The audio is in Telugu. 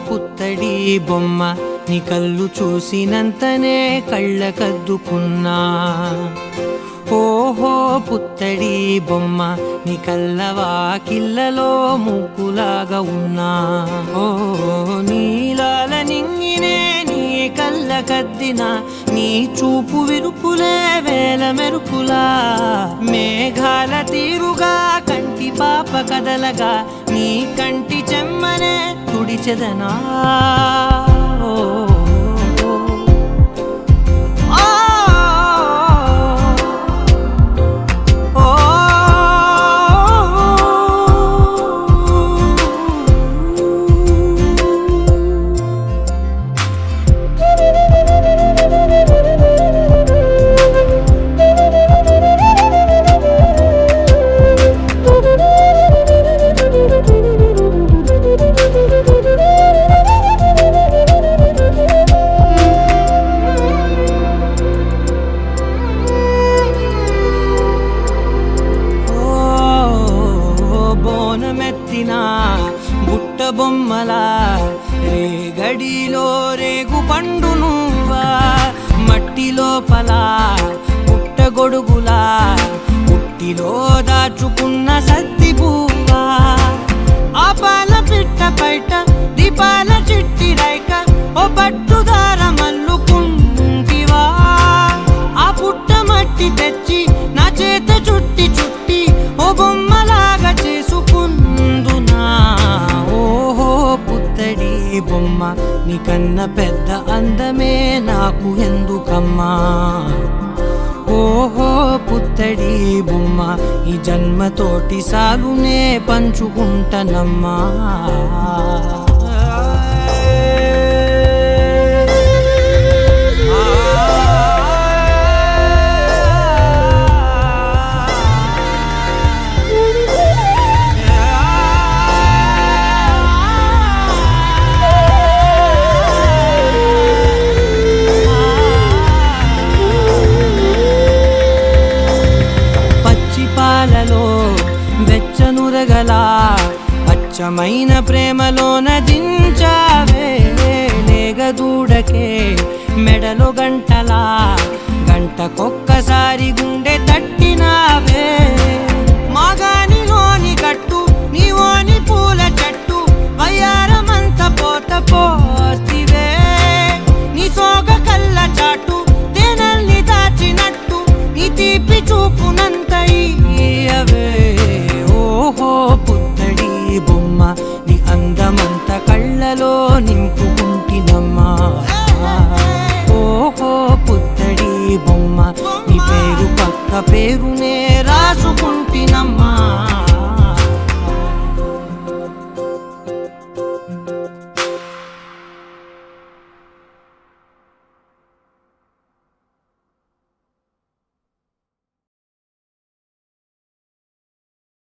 పుత్తడి బొమ్మ నీ కళ్ళు చూసినంతనే కళ్ళకద్దుకున్నా. ఓహో పుత్తడి బొమ్మ నీ కళ్ళవాకిళ్ళలో ముగ్గులాగా ఉన్నా. ఓ నీలాల నింగినే నీ కళ్ళకద్దిన నీ చూపు విరుపులే వేల మెరుపులా. మేఘాల తీరుగా కంటి పాప కదలగా నీ కంటి చెమ్మనే తుడిచెదనా. బుట్ట బొమ్మలా రేగడిలో రేగు పండు నువ్వా. మట్టి లోపల పుట్ట గొడుగులా పుట్టిలో దాచుకున్న సత్తి పువ్వా. ఆ పాల పిట్ట బయట దీపాల చిట్టి రైక ఓ పట్టుదార మల్లుకుంటివా. ఆ పుట్ట మట్టి తెచ్చి నా చేత చుట్టి చుట్టి ఓ బొమ్మలాగా చేసుకుందునా. ఓహో పుత్తడి బొమ్మ నీకన్న పెద్ద అందమే నాకు ఎందుకమ్మా. ఓహో పుత్తడి బొమ్మ ఈ జన్మతోటి సాలునే పంచుకుంటనమ్మా. పాలలో వెచ్చనురగలా అచ్చమైన ప్రేమలోన దించావే. లేగదూడకే మెడలో గంటలా గంటకొక్కసారి గుండె తట్టినావే. మాగానిలోని గట్టు నీవోని పూల చెట్టు వయ్యారమంత పోత పోస్తివే. నీ సోగ కళ్ళ చాటు తేనల్ని దాచినట్టు నీ తీపి చూపునంత ఇయ్యవే. ఓహో పుత్తడి బొమ్మ నీ అందమంత కళ్ళలో నింపుకుంటినమ్మా. ఓహో పుత్తడి బొమ్మ నీ పేరు పక్క పేరునే